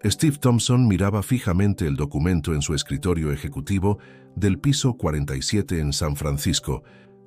Steve Thompson miraba fijamente el documento en su escritorio ejecutivo del piso 47 en San Francisco,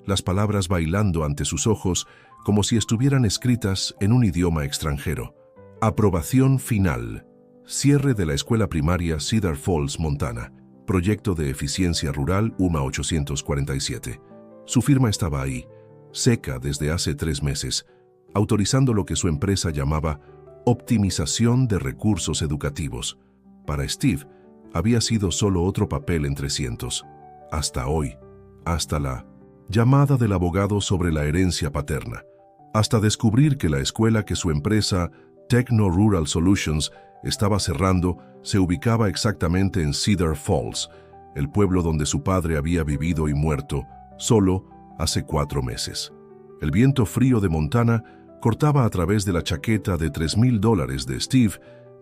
las palabras bailando ante sus ojos como si estuvieran escritas en un idioma extranjero. Aprobación final. Cierre de la escuela primaria Cedar Falls, Montana. Proyecto de eficiencia rural UMA 847. Su firma estaba ahí, seca desde hace 3 meses, autorizando lo que su empresa llamaba optimización de recursos educativos. Para Steve, había sido solo otro papel entre cientos. Hasta hoy, hasta la llamada del abogado sobre la herencia paterna, hasta descubrir que la escuela que su empresa Techno Rural Solutions estaba cerrando se ubicaba exactamente en Cedar Falls, el pueblo donde su padre había vivido y muerto, solo hace 4 meses. El viento frío de Montana cortaba a través de la chaqueta de $3,000 de Steve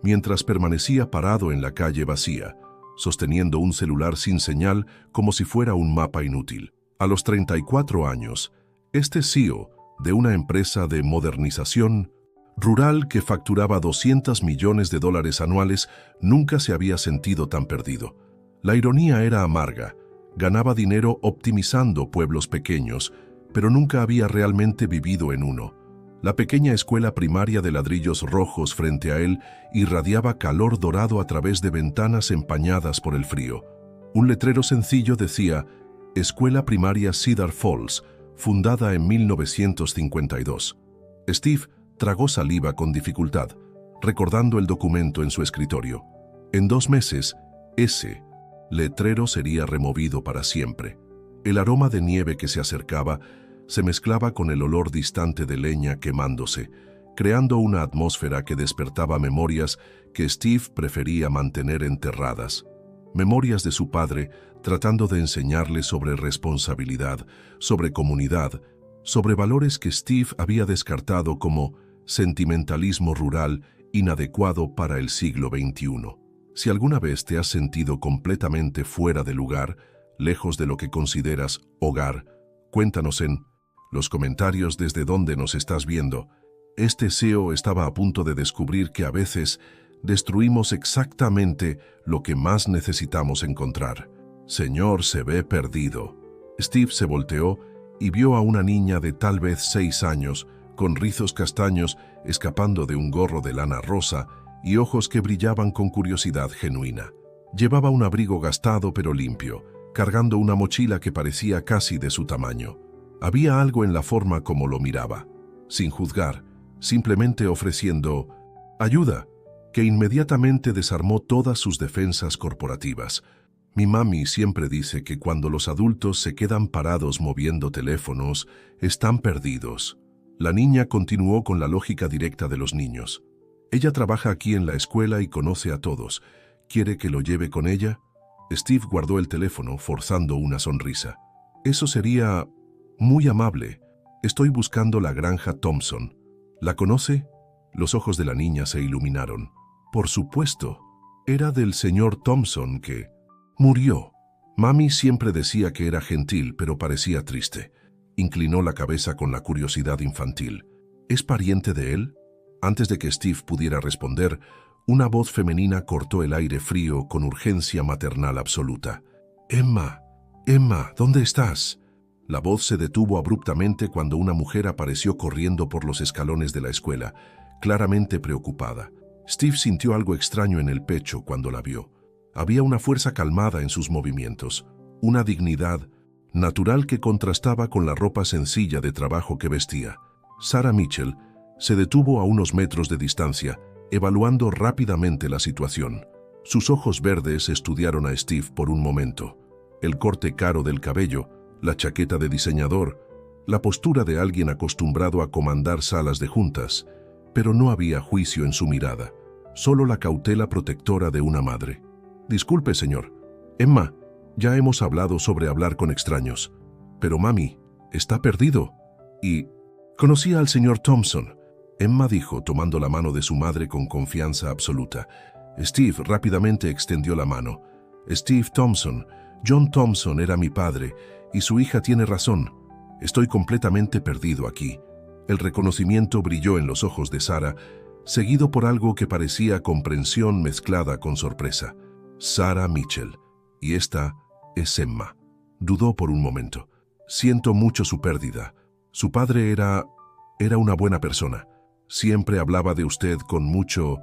mientras permanecía parado en la calle vacía, sosteniendo un celular sin señal como si fuera un mapa inútil. A los 34 años, este CEO de una empresa de modernización rural que facturaba $200 millones anuales nunca se había sentido tan perdido. La ironía era amarga. Ganaba dinero optimizando pueblos pequeños, pero nunca había realmente vivido en uno. La pequeña escuela primaria de ladrillos rojos frente a él irradiaba calor dorado a través de ventanas empañadas por el frío. Un letrero sencillo decía Escuela Primaria Cedar Falls, fundada en 1952. Steve tragó saliva con dificultad, recordando el documento en su escritorio. En 2 meses, ese letrero sería removido para siempre. El aroma de nieve que se acercaba se mezclaba con el olor distante de leña quemándose, creando una atmósfera que despertaba memorias que Steve prefería mantener enterradas. Memorias de su padre tratando de enseñarle sobre responsabilidad, sobre comunidad, sobre valores que Steve había descartado como sentimentalismo rural inadecuado para el siglo XXI. Si alguna vez te has sentido completamente fuera de lugar, lejos de lo que consideras hogar, cuéntanos en los comentarios desde donde nos estás viendo. Este CEO estaba a punto de descubrir que a veces destruimos exactamente lo que más necesitamos encontrar. Señor, se ve perdido. Steve se volteó y vio a una niña de tal vez 6 años, con rizos castaños escapando de un gorro de lana rosa y ojos que brillaban con curiosidad genuina. Llevaba un abrigo gastado pero limpio, cargando una mochila que parecía casi de su tamaño. Había algo en la forma como lo miraba, sin juzgar, simplemente ofreciendo ayuda, que inmediatamente desarmó todas sus defensas corporativas. Mi mami siempre dice que cuando los adultos se quedan parados moviendo teléfonos, están perdidos. La niña continuó con la lógica directa de los niños. Ella trabaja aquí en la escuela y conoce a todos. ¿Quiere que lo lleve con ella? Steve guardó el teléfono, forzando una sonrisa. Eso sería muy amable. Estoy buscando la granja Thompson. ¿La conoce? Los ojos de la niña se iluminaron. Por supuesto. Era del señor Thompson que murió. Mami siempre decía que era gentil, pero parecía triste. Inclinó la cabeza con la curiosidad infantil. ¿Es pariente de él? Antes de que Steve pudiera responder, una voz femenina cortó el aire frío con urgencia maternal absoluta. Emma, ¿dónde estás? La voz se detuvo abruptamente cuando una mujer apareció corriendo por los escalones de la escuela, claramente preocupada. Steve sintió algo extraño en el pecho cuando la vio. Había una fuerza calmada en sus movimientos, una dignidad natural que contrastaba con la ropa sencilla de trabajo que vestía. Sarah Mitchell se detuvo a unos metros de distancia, evaluando rápidamente la situación. Sus ojos verdes estudiaron a Steve por un momento. El corte caro del cabello, la chaqueta de diseñador, la postura de alguien acostumbrado a comandar salas de juntas, pero no había juicio en su mirada, solo la cautela protectora de una madre. Disculpe, señor. Emma, ya hemos hablado sobre hablar con extraños, pero mami, está perdido. Y conocía al señor Thompson, Emma dijo, tomando la mano de su madre con confianza absoluta. Steve rápidamente extendió la mano. Steve Thompson, John Thompson era mi padre, y su hija tiene razón. Estoy completamente perdido aquí. El reconocimiento brilló en los ojos de Sarah, seguido por algo que parecía comprensión mezclada con sorpresa. Sarah Mitchell. Y esta es Emma. Dudó por un momento. Siento mucho su pérdida. Su padre era una buena persona. Siempre hablaba de usted con mucho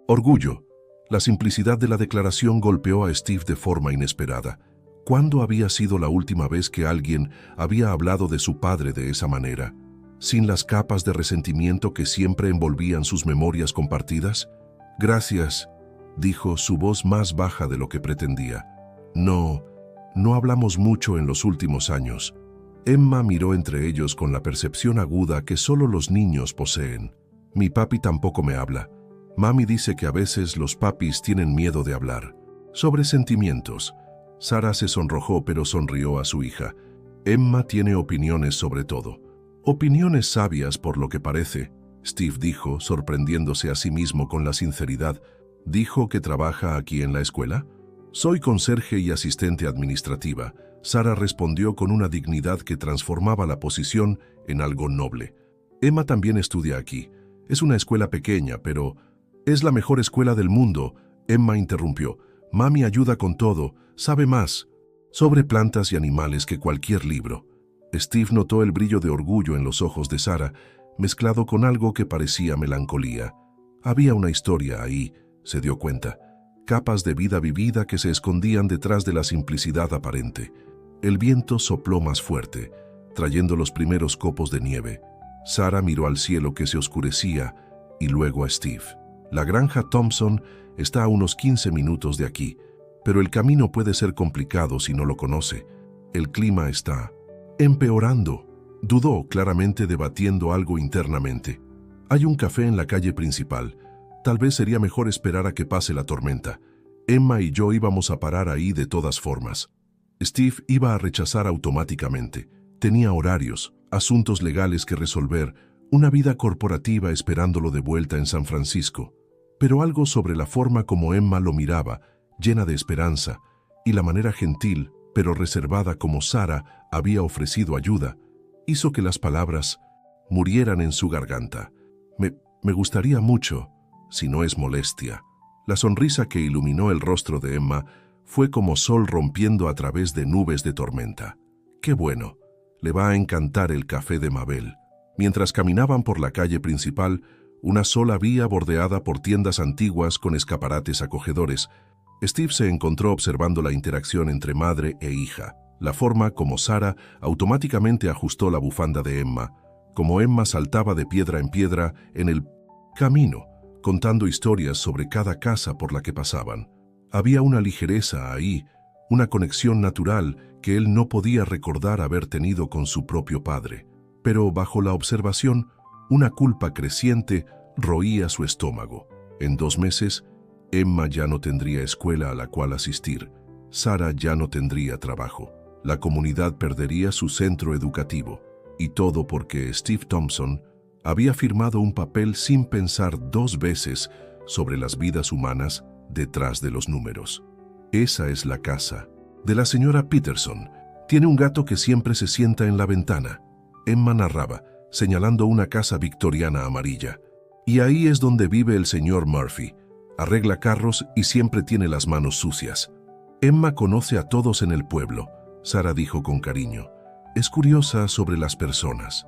orgullo. La simplicidad de la declaración golpeó a Steve de forma inesperada. ¿Cuándo había sido la última vez que alguien había hablado de su padre de esa manera? ¿Sin las capas de resentimiento que siempre envolvían sus memorias compartidas? Gracias, dijo, su voz más baja de lo que pretendía. No hablamos mucho en los últimos años. Emma miró entre ellos con la percepción aguda que solo los niños poseen. Mi papi tampoco me habla. Mami dice que a veces los papis tienen miedo de hablar. Sobre sentimientos. Sarah se sonrojó pero sonrió a su hija. Emma tiene opiniones sobre todo. Opiniones sabias por lo que parece, Steve dijo, sorprendiéndose a sí mismo con la sinceridad. ¿Dijo que trabaja aquí en la escuela? Soy conserje y asistente administrativa. Sarah respondió con una dignidad que transformaba la posición en algo noble. Emma también estudia aquí. Es una escuela pequeña, pero es la mejor escuela del mundo. Emma interrumpió. Mami ayuda con todo, sabe más sobre plantas y animales que cualquier libro. Steve notó el brillo de orgullo en los ojos de Sarah, mezclado con algo que parecía melancolía. Había una historia ahí, se dio cuenta. Capas de vida vivida que se escondían detrás de la simplicidad aparente. El viento sopló más fuerte, trayendo los primeros copos de nieve. Sarah miró al cielo que se oscurecía y luego a Steve. La granja Thompson está a unos 15 minutos de aquí, pero el camino puede ser complicado si no lo conoce. El clima está empeorando. Dudó, claramente debatiendo algo internamente. Hay un café en la calle principal. Tal vez sería mejor esperar a que pase la tormenta. Emma y yo íbamos a parar ahí de todas formas. Steve iba a rechazar automáticamente. Tenía horarios, asuntos legales que resolver, una vida corporativa esperándolo de vuelta en San Francisco. Pero algo sobre la forma como Emma lo miraba, llena de esperanza, y la manera gentil, pero reservada como Sarah había ofrecido ayuda, hizo que las palabras murieran en su garganta. Me gustaría mucho, si no es molestia. La sonrisa que iluminó el rostro de Emma fue como sol rompiendo a través de nubes de tormenta. ¡Qué bueno! Le va a encantar el café de Mabel. Mientras caminaban por la calle principal, una sola vía bordeada por tiendas antiguas con escaparates acogedores, Steve se encontró observando la interacción entre madre e hija, la forma como Sarah automáticamente ajustó la bufanda de Emma, como Emma saltaba de piedra en piedra en el camino, contando historias sobre cada casa por la que pasaban. Había una ligereza ahí, una conexión natural que él no podía recordar haber tenido con su propio padre. Pero bajo la observación, una culpa creciente roía su estómago. En 2 meses, Emma ya no tendría escuela a la cual asistir. Sarah ya no tendría trabajo. La comunidad perdería su centro educativo. Y todo porque Steve Thompson había firmado un papel sin pensar 2 veces sobre las vidas humanas detrás de los números. Esa es la casa de la señora Peterson. Tiene un gato que siempre se sienta en la ventana. Emma narraba, señalando una casa victoriana amarilla. Y ahí es donde vive el señor Murphy. Arregla carros y siempre tiene las manos sucias. Emma conoce a todos en el pueblo, Sarah dijo con cariño. Es curiosa sobre las personas.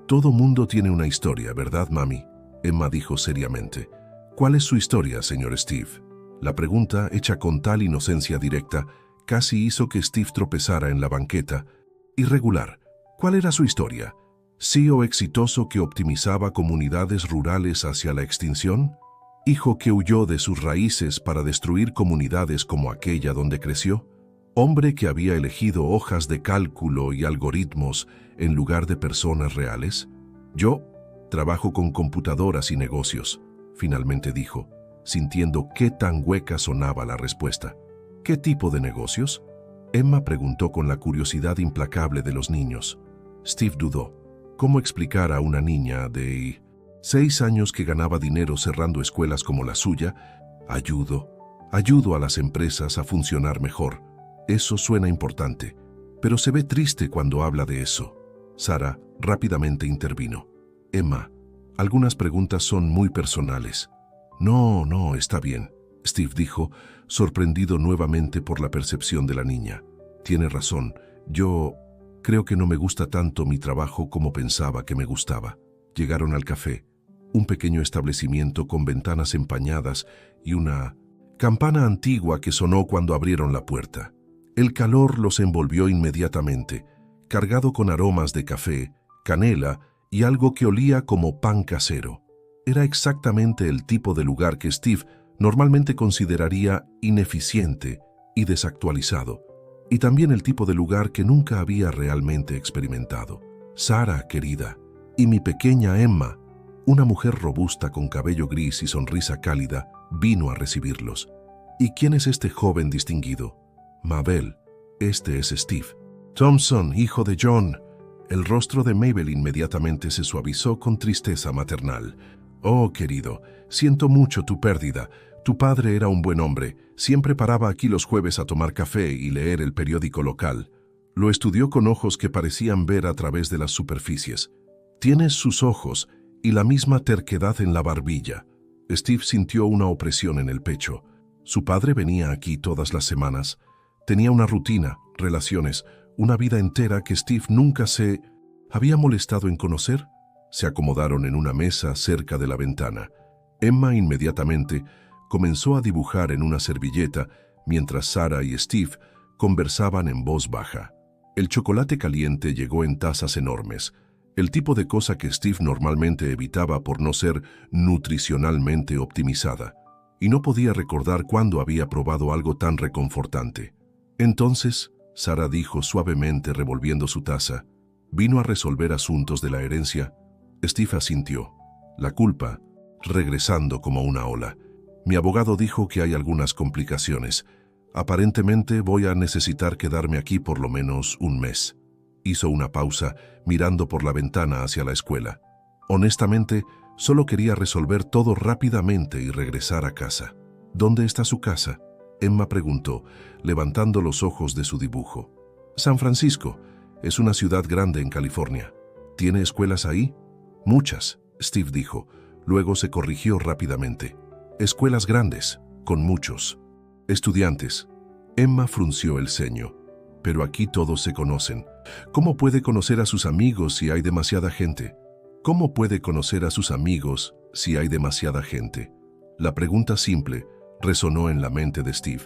Todo mundo tiene una historia, ¿verdad, mami? Emma dijo seriamente. ¿Cuál es su historia, señor Steve? La pregunta, hecha con tal inocencia directa, casi hizo que Steve tropezara en la banqueta. Irregular. ¿Cuál era su historia? ¿CEO exitoso que optimizaba comunidades rurales hacia la extinción? ¿Hijo que huyó de sus raíces para destruir comunidades como aquella donde creció? ¿Hombre que había elegido hojas de cálculo y algoritmos en lugar de personas reales? Yo trabajo con computadoras y negocios, finalmente dijo, sintiendo qué tan hueca sonaba la respuesta. ¿Qué tipo de negocios? Emma preguntó con la curiosidad implacable de los niños. Steve dudó. ¿Cómo explicar a una niña de 6 años que ganaba dinero cerrando escuelas como la suya? Ayudo a las empresas a funcionar mejor. Eso suena importante, pero se ve triste cuando habla de eso. Sarah rápidamente intervino. Emma, Algunas preguntas son muy personales. No, no, está bien, Steve dijo, sorprendido nuevamente por la percepción de la niña. Tiene razón, yo creo que no me gusta tanto mi trabajo como pensaba que me gustaba. Llegaron al café, un pequeño establecimiento con ventanas empañadas y una campana antigua que sonó cuando abrieron la puerta. El calor los envolvió inmediatamente, cargado con aromas de café, canela y algo que olía como pan casero. Era exactamente el tipo de lugar que Steve normalmente consideraría ineficiente y desactualizado, y también el tipo de lugar que nunca había realmente experimentado. Sara, querida, y mi pequeña Emma, una mujer robusta con cabello gris y sonrisa cálida, vino a recibirlos. ¿Y quién es este joven distinguido? Mabel, este es Steve. Thompson, hijo de John. El rostro de Mabel inmediatamente se suavizó con tristeza maternal. Oh, querido, siento mucho tu pérdida. Tu padre era un buen hombre. Siempre paraba aquí los jueves a tomar café y leer el periódico local. Lo estudió con ojos que parecían ver a través de las superficies. Tienes sus ojos y la misma terquedad en la barbilla. Steve sintió una opresión en el pecho. Su padre venía aquí todas las semanas. Tenía una rutina, relaciones, una vida entera que Steve nunca se había molestado en conocer. Se acomodaron en una mesa cerca de la ventana. Emma inmediatamente comenzó a dibujar en una servilleta mientras Sara y Steve conversaban en voz baja. El chocolate caliente llegó en tazas enormes, el tipo de cosa que Steve normalmente evitaba por no ser nutricionalmente optimizada, y no podía recordar cuándo había probado algo tan reconfortante. Entonces, Sara dijo suavemente revolviendo su taza, ¿vino a resolver asuntos de la herencia? Steve asintió. La culpa, regresando como una ola. Mi abogado dijo que hay algunas complicaciones. Aparentemente voy a necesitar quedarme aquí por lo menos un mes. Hizo una pausa, mirando por la ventana hacia la escuela. Honestamente, solo quería resolver todo rápidamente y regresar a casa. ¿Dónde está su casa? Emma preguntó, levantando los ojos de su dibujo. San Francisco. Es una ciudad grande en California. ¿Tiene escuelas ahí? Muchas, Steve dijo. Luego se corrigió rápidamente. Escuelas grandes, con muchos estudiantes. Emma frunció el ceño. Pero aquí todos se conocen. ¿Cómo puede conocer a sus amigos si hay demasiada gente? ¿Cómo puede conocer a sus amigos si hay demasiada gente? La pregunta simple resonó en la mente de Steve.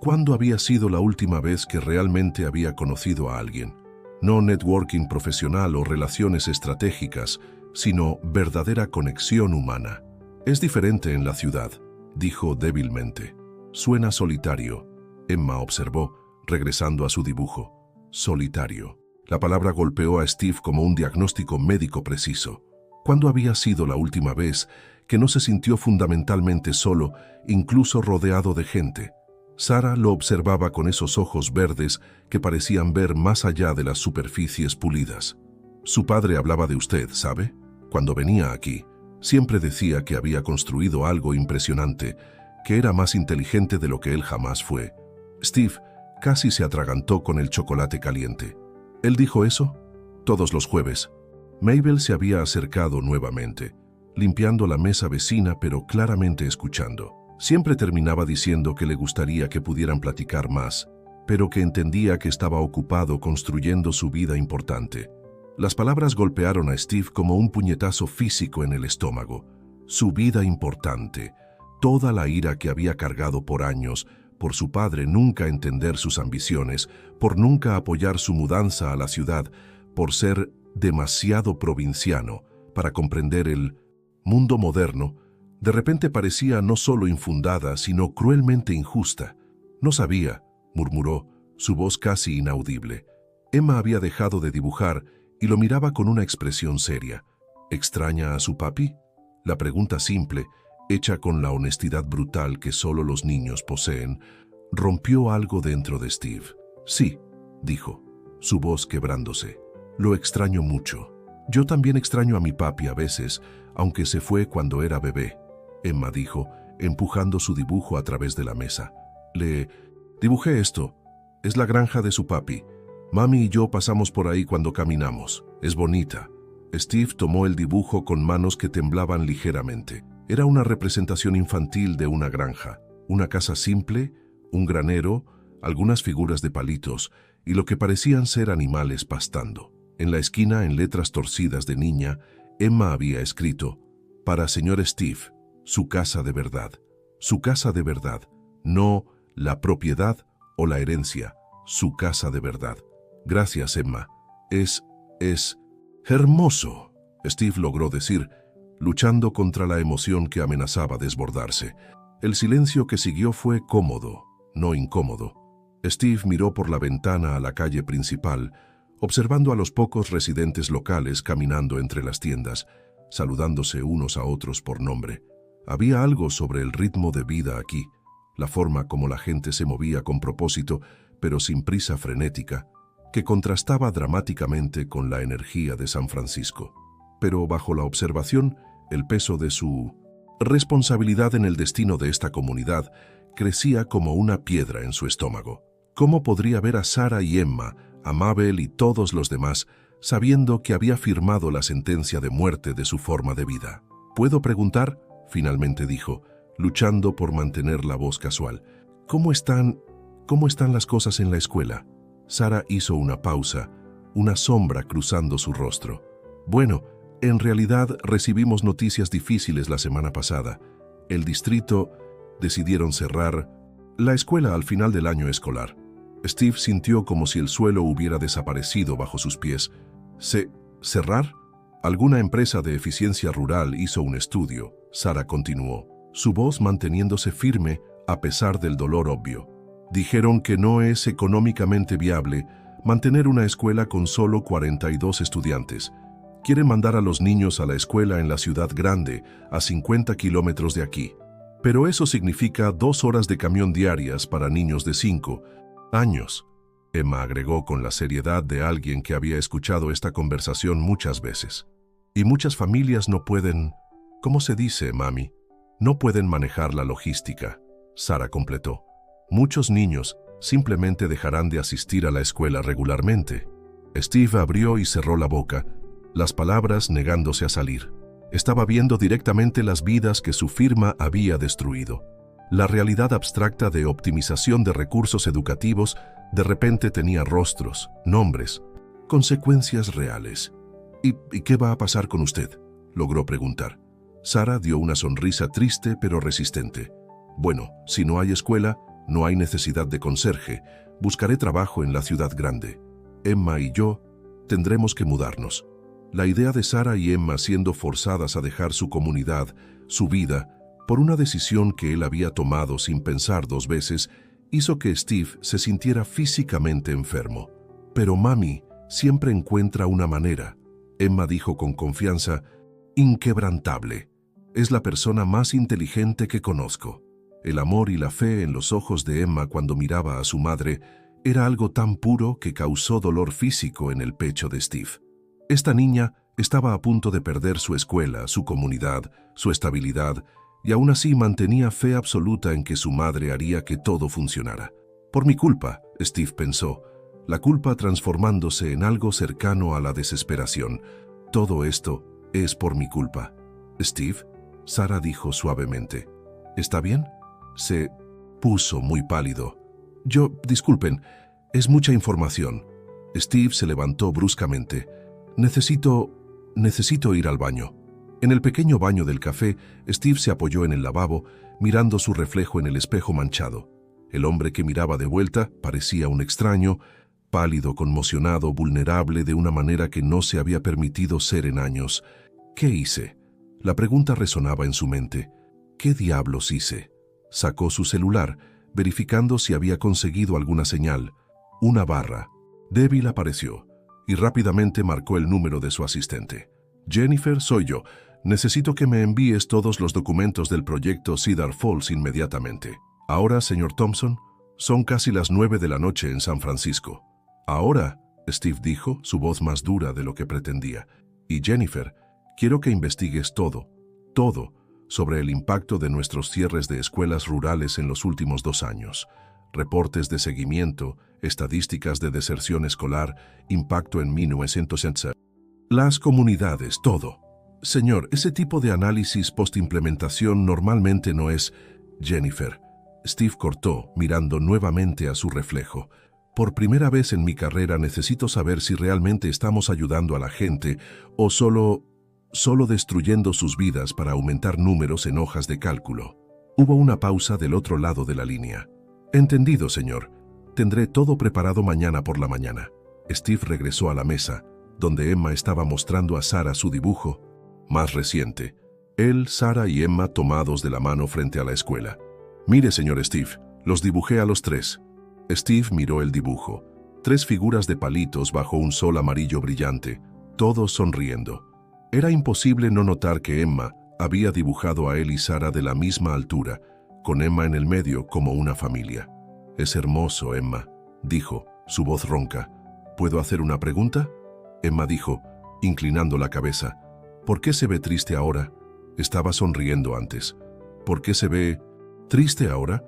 ¿Cuándo había sido la última vez que realmente había conocido a alguien? No networking profesional o relaciones estratégicas, sino verdadera conexión humana. Es diferente en la ciudad, dijo débilmente. Suena solitario, Emma observó, regresando a su dibujo. Solitario. La palabra golpeó a Steve como un diagnóstico médico preciso. ¿Cuándo había sido la última vez que no se sintió fundamentalmente solo, incluso rodeado de gente? Sara lo observaba con esos ojos verdes que parecían ver más allá de las superficies pulidas. Su padre hablaba de usted, ¿sabe? Cuando venía aquí, siempre decía que había construido algo impresionante, que era más inteligente de lo que él jamás fue. Steve casi se atragantó con el chocolate caliente. ¿Él dijo eso? Todos los jueves. Mabel se había acercado nuevamente, limpiando la mesa vecina pero claramente escuchando. Siempre terminaba diciendo que le gustaría que pudieran platicar más, pero que entendía que estaba ocupado construyendo su vida importante. Las palabras golpearon a Steve como un puñetazo físico en el estómago. Su vida importante, toda la ira que había cargado por años, por su padre nunca entender sus ambiciones, por nunca apoyar su mudanza a la ciudad, por ser demasiado provinciano para comprender el mundo moderno, de repente parecía no solo infundada, sino cruelmente injusta. No sabía, murmuró, su voz casi inaudible. Emma había dejado de dibujar y lo miraba con una expresión seria. ¿Extraña a su papi? La pregunta simple, hecha con la honestidad brutal que solo los niños poseen, rompió algo dentro de Steve. Sí, dijo, su voz quebrándose. Lo extraño mucho. Yo también extraño a mi papi a veces, aunque se fue cuando era bebé, Emma dijo, empujando su dibujo a través de la mesa. Le dibujé esto. Es la granja de su papi. Mami y yo pasamos por ahí cuando caminamos. Es bonita. Steve tomó el dibujo con manos que temblaban ligeramente. Era una representación infantil de una granja, una casa simple, un granero, algunas figuras de palitos y lo que parecían ser animales pastando. En la esquina, en letras torcidas de niña, Emma había escrito: «Para señor Steve, su casa de verdad. Su casa de verdad. No la propiedad o la herencia. Su casa de verdad. Gracias, Emma. Es hermoso», Steve logró decir, luchando contra la emoción que amenazaba desbordarse. El silencio que siguió fue cómodo, no incómodo. Steve miró por la ventana a la calle principal, observando a los pocos residentes locales caminando entre las tiendas, saludándose unos a otros por nombre. Había algo sobre el ritmo de vida aquí, la forma como la gente se movía con propósito, pero sin prisa frenética, que contrastaba dramáticamente con la energía de San Francisco. Pero bajo la observación, el peso de su responsabilidad en el destino de esta comunidad crecía como una piedra en su estómago. ¿Cómo podría ver a Sarah y Emma, a Mabel y todos los demás, sabiendo que había firmado la sentencia de muerte de su forma de vida? «¿Puedo preguntar?», finalmente dijo, luchando por mantener la voz casual. ¿Cómo están las cosas en la escuela?» Sarah hizo una pausa, una sombra cruzando su rostro. «Bueno, en realidad recibimos noticias difíciles la semana pasada. El distrito decidieron cerrar la escuela al final del año escolar». Steve sintió como si el suelo hubiera desaparecido bajo sus pies. ¿Cerrar? Alguna empresa de eficiencia rural hizo un estudio, Sarah continuó, su voz manteniéndose firme a pesar del dolor obvio. Dijeron que no es económicamente viable mantener una escuela con solo 42 estudiantes. Quieren mandar a los niños a la escuela en la ciudad grande, a 50 kilómetros de aquí. Pero eso significa 2 horas de camión diarias para niños de 5 años, Emma agregó con la seriedad de alguien que había escuchado esta conversación muchas veces. Y muchas familias no pueden, ¿cómo se dice, mami? No pueden manejar la logística, Sarah completó. Muchos niños simplemente dejarán de asistir a la escuela regularmente. Steve abrió y cerró la boca, las palabras negándose a salir. Estaba viendo directamente las vidas que su firma había destruido. La realidad abstracta de optimización de recursos educativos de repente tenía rostros, nombres, consecuencias reales. ¿Y qué va a pasar con usted?, logró preguntar. Sarah dio una sonrisa triste pero resistente. «Bueno, si no hay escuela, no hay necesidad de conserje. Buscaré trabajo en la ciudad grande. Emma y yo tendremos que mudarnos». La idea de Sarah y Emma siendo forzadas a dejar su comunidad, su vida, por una decisión que él había tomado sin pensar 2 veces, hizo que Steve se sintiera físicamente enfermo. «Pero mami siempre encuentra una manera», Emma dijo con confianza, inquebrantable. «Es la persona más inteligente que conozco». El amor y la fe en los ojos de Emma cuando miraba a su madre era algo tan puro que causó dolor físico en el pecho de Steve. Esta niña estaba a punto de perder su escuela, su comunidad, su estabilidad, y aún así mantenía fe absoluta en que su madre haría que todo funcionara. «Por mi culpa», Steve pensó, la culpa transformándose en algo cercano a la desesperación. «Todo esto es por mi culpa». «Steve», Sarah dijo suavemente. «¿Está bien?». Se puso muy pálido. Disculpen, es mucha información». Steve se levantó bruscamente. Necesito ir al baño». En el pequeño baño del café, Steve se apoyó en el lavabo, mirando su reflejo en el espejo manchado. El hombre que miraba de vuelta parecía un extraño, pálido, conmocionado, vulnerable de una manera que no se había permitido ser en años. ¿Qué hice? La pregunta resonaba en su mente. ¿Qué diablos hice? Sacó su celular, verificando si había conseguido alguna señal. Una barra débil apareció, y rápidamente marcó el número de su asistente. «Jennifer, soy yo. Necesito que me envíes todos los documentos del proyecto Cedar Falls inmediatamente». «Ahora, señor Thompson, son casi las 9 de la noche en San Francisco». «Ahora», Steve dijo, su voz más dura de lo que pretendía. «Y Jennifer, quiero que investigues todo, sobre el impacto de nuestros cierres de escuelas rurales en los últimos 2 años. Reportes de seguimiento, estadísticas de deserción escolar, impacto en 1960. Las comunidades, todo. Señor, ese tipo de análisis post-implementación normalmente no es... Jennifer. Steve cortó, mirando nuevamente a su reflejo. Por primera vez en mi carrera necesito saber si realmente estamos ayudando a la gente o solo destruyendo sus vidas para aumentar números en hojas de cálculo. Hubo una pausa del otro lado de la línea. Entendido, señor. Tendré todo preparado mañana por la mañana. Steve regresó a la mesa, donde Emma estaba mostrando a Sarah su dibujo más reciente. Él, Sarah y Emma tomados de la mano frente a la escuela. Mire, señor Steve, los dibujé a los tres. Steve miró el dibujo. 3 figuras de palitos bajo un sol amarillo brillante, todos sonriendo. Era imposible no notar que Emma había dibujado a él y Sarah de la misma altura, con Emma en el medio como una familia. Es hermoso, Emma, dijo, su voz ronca. ¿Puedo hacer una pregunta? Emma dijo, inclinando la cabeza. ¿Por qué se ve triste ahora? Estaba sonriendo antes. ¿Por qué se ve triste ahora?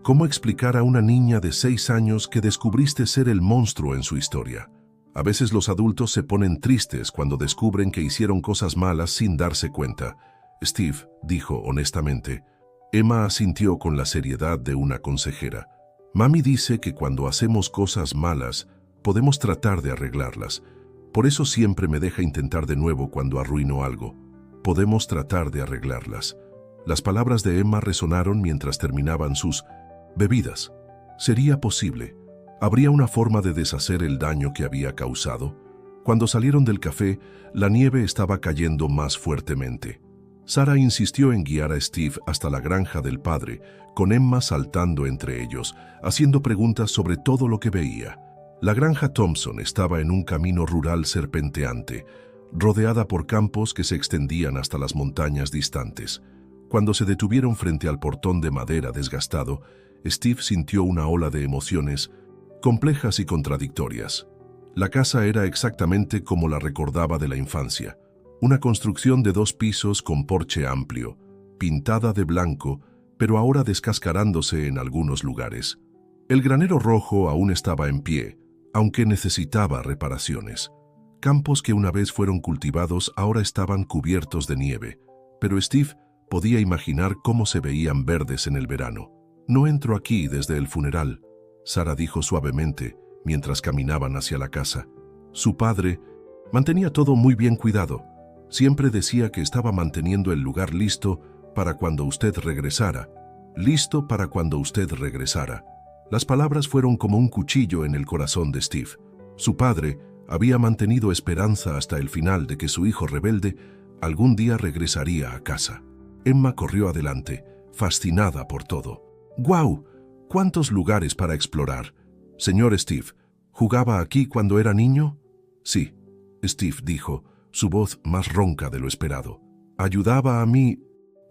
¿Cómo explicar a una niña de 6 años que descubriste ser el monstruo en su historia? A veces los adultos se ponen tristes cuando descubren que hicieron cosas malas sin darse cuenta. Steve dijo honestamente. Emma asintió con la seriedad de una consejera. Mami dice que cuando hacemos cosas malas, podemos tratar de arreglarlas. Por eso siempre me deja intentar de nuevo cuando arruino algo. Podemos tratar de arreglarlas. Las palabras de Emma resonaron mientras terminaban sus bebidas. ¿Sería posible? ¿Habría una forma de deshacer el daño que había causado? Cuando salieron del café, la nieve estaba cayendo más fuertemente. Sarah insistió en guiar a Steve hasta la granja del padre, con Emma saltando entre ellos, haciendo preguntas sobre todo lo que veía. La granja Thompson estaba en un camino rural serpenteante, rodeada por campos que se extendían hasta las montañas distantes. Cuando se detuvieron frente al portón de madera desgastado, Steve sintió una ola de emociones complejas y contradictorias. La casa era exactamente como la recordaba de la infancia, una construcción de 2 pisos con porche amplio, pintada de blanco, pero ahora descascarándose en algunos lugares. El granero rojo aún estaba en pie, aunque necesitaba reparaciones. Campos que una vez fueron cultivados ahora estaban cubiertos de nieve, pero Steve podía imaginar cómo se veían verdes en el verano. No entro aquí desde el funeral, Sarah dijo suavemente mientras caminaban hacia la casa. Su padre mantenía todo muy bien cuidado. Siempre decía que estaba manteniendo el lugar listo para cuando usted regresara. Listo para cuando usted regresara. Las palabras fueron como un cuchillo en el corazón de Steve. Su padre había mantenido esperanza hasta el final de que su hijo rebelde algún día regresaría a casa. Emma corrió adelante, fascinada por todo. ¡Guau! ¿Cuántos lugares para explorar? Señor Steve, ¿jugaba aquí cuando era niño? Sí, Steve dijo, su voz más ronca de lo esperado. Ayudaba a mi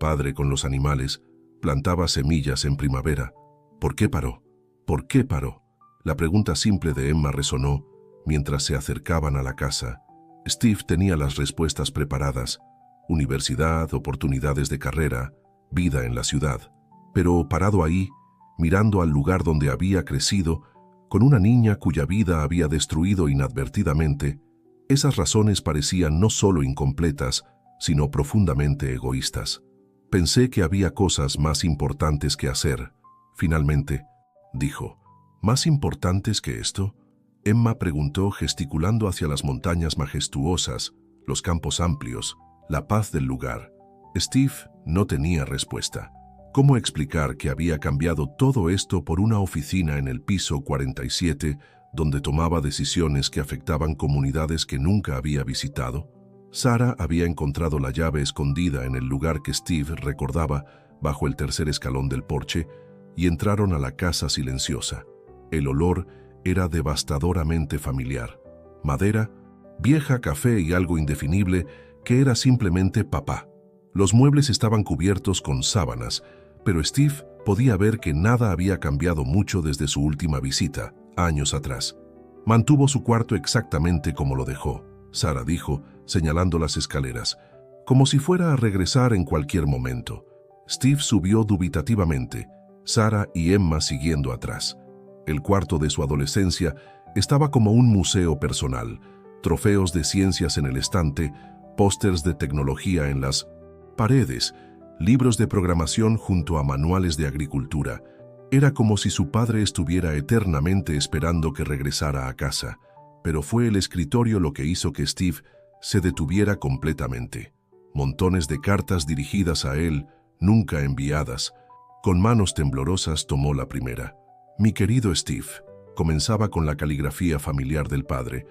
padre con los animales, plantaba semillas en primavera. ¿Por qué paró? ¿Por qué paró? La pregunta simple de Emma resonó mientras se acercaban a la casa. Steve tenía las respuestas preparadas. Universidad, oportunidades de carrera, vida en la ciudad. Pero parado ahí, mirando al lugar donde había crecido, con una niña cuya vida había destruido inadvertidamente, esas razones parecían no solo incompletas, sino profundamente egoístas. Pensé que había cosas más importantes que hacer. Finalmente, dijo. ¿Más importantes que esto? Emma preguntó gesticulando hacia las montañas majestuosas, los campos amplios, la paz del lugar. Steve no tenía respuesta. ¿Cómo explicar que había cambiado todo esto por una oficina en el piso 47, donde tomaba decisiones que afectaban comunidades que nunca había visitado? Sarah había encontrado la llave escondida en el lugar que Steve recordaba, bajo el tercer escalón del porche, y entraron a la casa silenciosa. El olor era devastadoramente familiar. Madera, vieja, café y algo indefinible que era simplemente papá. Los muebles estaban cubiertos con sábanas, pero Steve podía ver que nada había cambiado mucho desde su última visita, años atrás. Mantuvo su cuarto exactamente como lo dejó, Sarah dijo, señalando las escaleras, como si fuera a regresar en cualquier momento. Steve subió dubitativamente, Sarah y Emma siguiendo atrás. El cuarto de su adolescencia estaba como un museo personal, trofeos de ciencias en el estante, pósters de tecnología en las paredes, libros de programación junto a manuales de agricultura. Era como si su padre estuviera eternamente esperando que regresara a casa, pero fue el escritorio lo que hizo que Steve se detuviera completamente. Montones de cartas dirigidas a él, nunca enviadas. Con manos temblorosas tomó la primera. «Mi querido Steve», comenzaba con la caligrafía familiar del padre,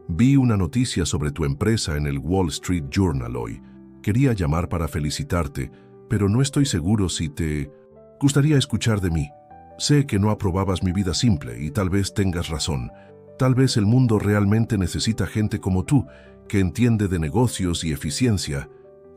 «vi una noticia sobre tu empresa en el Wall Street Journal hoy. Quería llamar para felicitarte, pero no estoy seguro si te gustaría escuchar de mí. Sé que no aprobabas mi vida simple y tal vez tengas razón. Tal vez el mundo realmente necesita gente como tú, que entiende de negocios y eficiencia».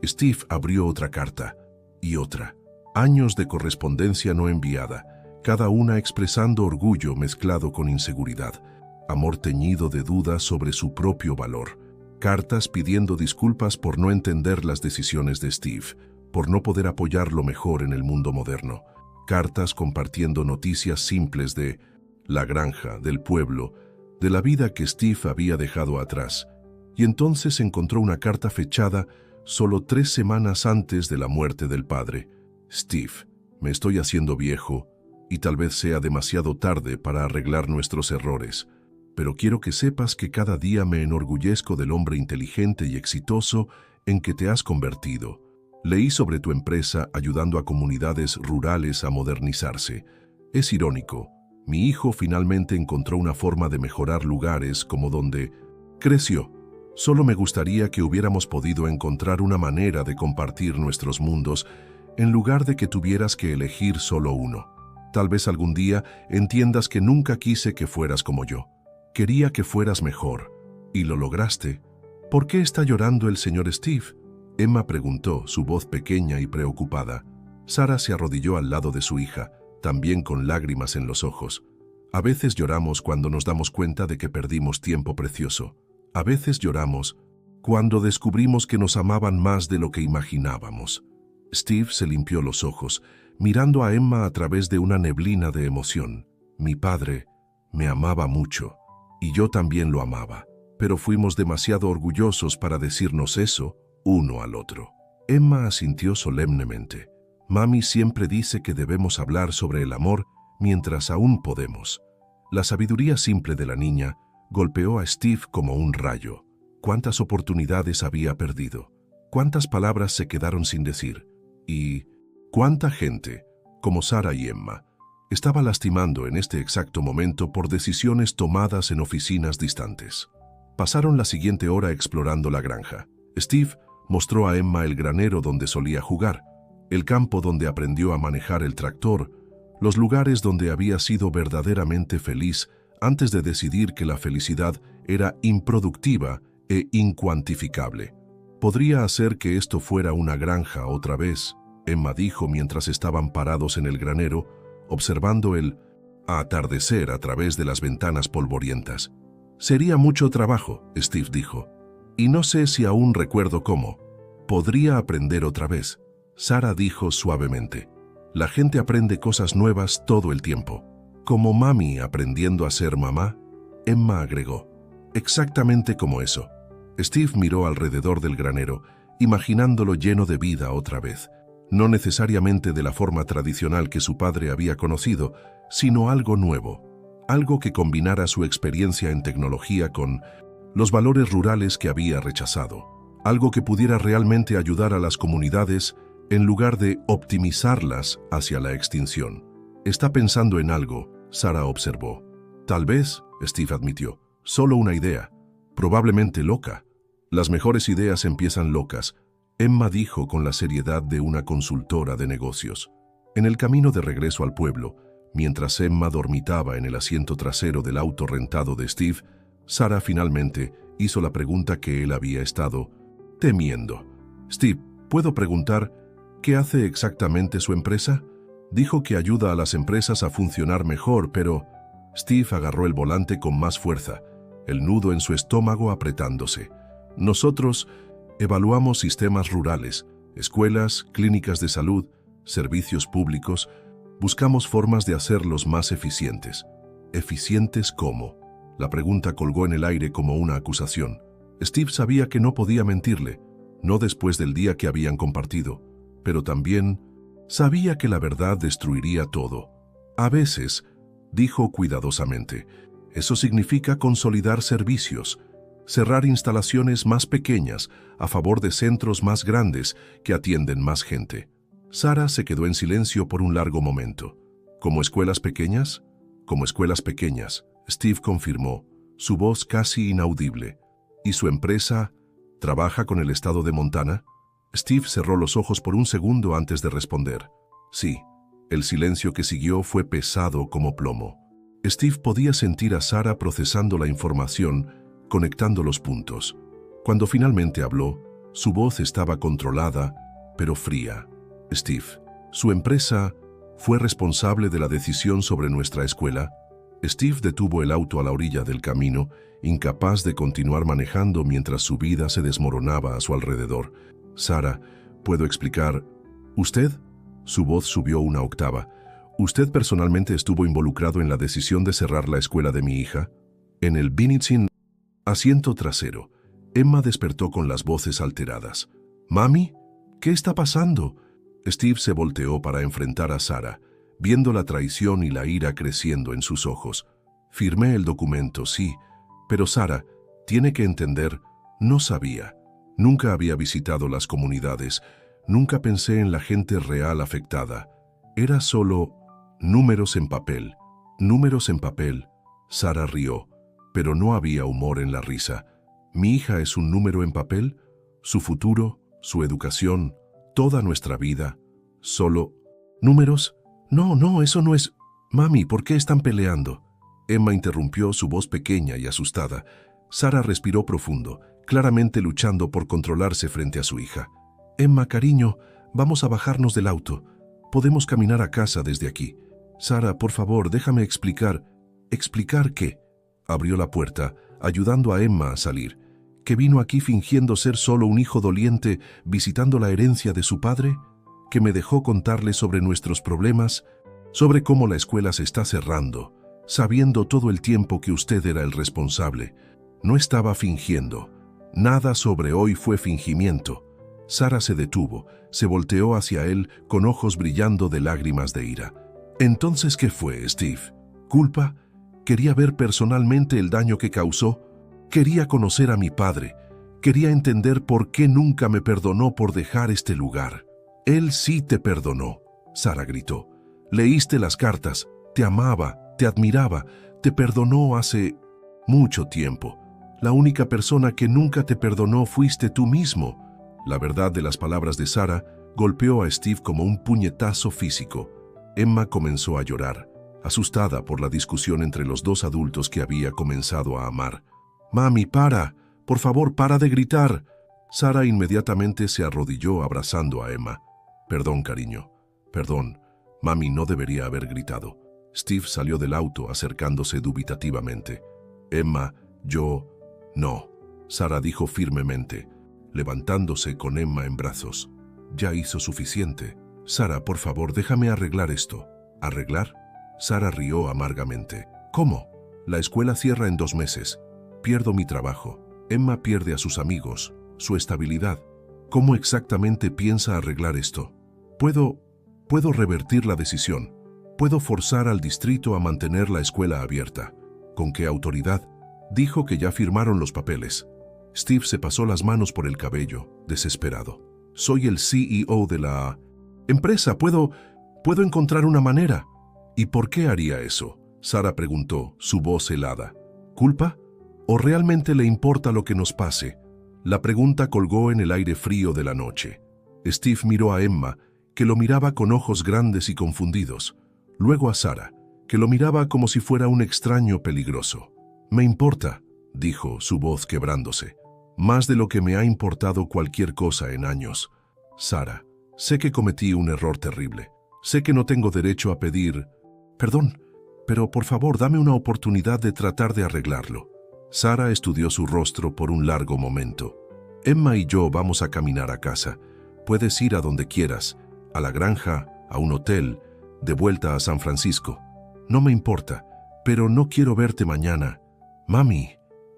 Steve abrió otra carta, y otra. Años de correspondencia no enviada, cada una expresando orgullo mezclado con inseguridad, amor teñido de dudas sobre su propio valor. Cartas pidiendo disculpas por no entender las decisiones de Steve, por no poder apoyarlo mejor en el mundo moderno. Cartas compartiendo noticias simples de la granja, del pueblo, de la vida que Steve había dejado atrás. Y entonces encontró una carta fechada solo 3 semanas antes de la muerte del padre. «Steve, me estoy haciendo viejo y tal vez sea demasiado tarde para arreglar nuestros errores, pero quiero que sepas que cada día me enorgullezco del hombre inteligente y exitoso en que te has convertido. Leí sobre tu empresa ayudando a comunidades rurales a modernizarse. Es irónico, mi hijo finalmente encontró una forma de mejorar lugares como donde creció. Solo me gustaría que hubiéramos podido encontrar una manera de compartir nuestros mundos en lugar de que tuvieras que elegir solo uno. Tal vez algún día entiendas que nunca quise que fueras como yo. Quería que fueras mejor, y lo lograste». «¿Por qué está llorando el señor Steve?», Emma preguntó, su voz pequeña y preocupada. Sara se arrodilló al lado de su hija, también con lágrimas en los ojos. «A veces lloramos cuando nos damos cuenta de que perdimos tiempo precioso. A veces lloramos cuando descubrimos que nos amaban más de lo que imaginábamos». Steve se limpió los ojos, mirando a Emma a través de una neblina de emoción. «Mi padre me amaba mucho, y yo también lo amaba, pero fuimos demasiado orgullosos para decirnos eso uno al otro». Emma asintió solemnemente. «Mami siempre dice que debemos hablar sobre el amor mientras aún podemos». La sabiduría simple de la niña golpeó a Steve como un rayo. ¿Cuántas oportunidades había perdido? ¿Cuántas palabras se quedaron sin decir? Y ¿cuánta gente, como Sara y Emma, estaba lastimando en este exacto momento por decisiones tomadas en oficinas distantes? Pasaron la siguiente hora explorando la granja. Steve mostró a Emma el granero donde solía jugar, el campo donde aprendió a manejar el tractor, los lugares donde había sido verdaderamente feliz antes de decidir que la felicidad era improductiva e incuantificable. «Podría hacer que esto fuera una granja otra vez», Emma dijo mientras estaban parados en el granero, observando el atardecer a través de las ventanas polvorientas. «Sería mucho trabajo», Steve dijo, «y no sé si aún recuerdo cómo. Podría aprender otra vez», Sara dijo suavemente. «La gente aprende cosas nuevas todo el tiempo. Como mami aprendiendo a ser mamá», Emma agregó. «Exactamente como eso». Steve miró alrededor del granero, imaginándolo lleno de vida otra vez. No necesariamente de la forma tradicional que su padre había conocido, sino algo nuevo. Algo que combinara su experiencia en tecnología con los valores rurales que había rechazado. Algo que pudiera realmente ayudar a las comunidades en lugar de optimizarlas hacia la extinción. «Está pensando en algo», Sara observó. «Tal vez», Steve admitió, «solo una idea. Probablemente loca. Las mejores ideas empiezan locas», Emma dijo con la seriedad de una consultora de negocios. En el camino de regreso al pueblo, mientras Emma dormitaba en el asiento trasero del auto rentado de Steve, Sara finalmente hizo la pregunta que él había estado temiendo. «Steve, ¿puedo preguntar qué hace exactamente su empresa?» «Dijo que ayuda a las empresas a funcionar mejor, pero…» Steve agarró el volante con más fuerza, el nudo en su estómago apretándose. «Nosotros evaluamos sistemas rurales, escuelas, clínicas de salud, servicios públicos. Buscamos formas de hacerlos más eficientes». «¿Eficientes cómo?», La pregunta colgó en el aire como una acusación. Steve sabía que no podía mentirle, no después del día que habían compartido, pero también sabía que la verdad destruiría todo. A veces, dijo cuidadosamente, eso significa consolidar servicios, cerrar instalaciones más pequeñas a favor de centros más grandes que atienden más gente. Sara se quedó en silencio por un largo momento. ¿Como escuelas pequeñas? Como escuelas pequeñas, Steve confirmó, su voz casi inaudible. ¿Y su empresa trabaja con el estado de Montana? Steve cerró los ojos por un segundo antes de responder. Sí. El silencio que siguió fue pesado como plomo. Steve podía sentir a Sara procesando la información, conectando los puntos. Cuando finalmente habló, su voz estaba controlada, pero fría. Steve, ¿su empresa fue responsable de la decisión sobre nuestra escuela? Steve detuvo el auto a la orilla del camino, incapaz de continuar manejando mientras su vida se desmoronaba a su alrededor. Sara, ¿puedo explicar? ¿Usted? Su voz subió una octava. ¿Usted personalmente estuvo involucrado en la decisión de cerrar la escuela de mi hija? En el Binitzin, asiento trasero, Emma despertó con las voces alteradas. «¿Mami? ¿Qué está pasando?» Steve se volteó para enfrentar a Sara, viendo la traición y la ira creciendo en sus ojos. «Firmé el documento, sí, pero Sara, tiene que entender, no sabía. Nunca había visitado las comunidades, nunca pensé en la gente real afectada. Era solo números en papel. Números en papel». Sara rió, pero no había humor en la risa. ¿Mi hija es un número en papel? ¿Su futuro? ¿Su educación? ¿Toda nuestra vida? ¿Solo números? No, eso no es... Mami, ¿por qué están peleando? Emma interrumpió, su voz pequeña y asustada. Sara respiró profundo, claramente luchando por controlarse frente a su hija. Emma, cariño, vamos a bajarnos del auto. Podemos caminar a casa desde aquí. Sara, por favor, déjame explicar. ¿Explicar qué? Abrió la puerta, ayudando a Emma a salir. ¿Que vino aquí fingiendo ser solo un hijo doliente, visitando la herencia de su padre? ¿Que me dejó contarle sobre nuestros problemas? Sobre cómo la escuela se está cerrando, sabiendo todo el tiempo que usted era el responsable. No estaba fingiendo. Nada sobre hoy fue fingimiento. Sara se detuvo, se volteó hacia él con ojos brillando de lágrimas de ira. ¿Entonces qué fue, Steve? ¿Culpa? ¿Quería ver personalmente el daño que causó? Quería conocer a mi padre. Quería entender por qué nunca me perdonó por dejar este lugar. Él sí te perdonó, Sara gritó. Leíste las cartas, te amaba, te admiraba, te perdonó hace mucho tiempo. La única persona que nunca te perdonó fuiste tú mismo. La verdad de las palabras de Sara golpeó a Steve como un puñetazo físico. Emma comenzó a llorar, asustada por la discusión entre los dos adultos que había comenzado a amar. «Mami, para. Por favor, para de gritar». Sara inmediatamente se arrodilló abrazando a Emma. «Perdón, cariño. Perdón. Mami no debería haber gritado». Steve salió del auto acercándose dubitativamente. «Emma, yo... no», Sara dijo firmemente, levantándose con Emma en brazos. «Ya hizo suficiente. Sara, por favor, déjame arreglar esto». «¿Arreglar?» Sara rió amargamente. «¿Cómo? La escuela cierra en 2 meses. Pierdo mi trabajo. Emma pierde a sus amigos, su estabilidad. ¿Cómo exactamente piensa arreglar esto? Puedo revertir la decisión. Puedo forzar al distrito a mantener la escuela abierta». ¿Con qué autoridad? Dijo que ya firmaron los papeles. Steve se pasó las manos por el cabello, desesperado. «Soy el CEO de la empresa. Puedo encontrar una manera». «¿Y por qué haría eso?», Sara preguntó, su voz helada. «¿Culpa? ¿O realmente le importa lo que nos pase?». La pregunta colgó en el aire frío de la noche. Steve miró a Emma, que lo miraba con ojos grandes y confundidos. Luego a Sara, que lo miraba como si fuera un extraño peligroso. «Me importa», dijo, su voz quebrándose. «Más de lo que me ha importado cualquier cosa en años. Sara, sé que cometí un error terrible. Sé que no tengo derecho a pedir perdón, pero por favor dame una oportunidad de tratar de arreglarlo». Sara estudió su rostro por un largo momento. «Emma y yo vamos a caminar a casa. Puedes ir a donde quieras, a la granja, a un hotel, de vuelta a San Francisco. No me importa, pero no quiero verte mañana. Mami,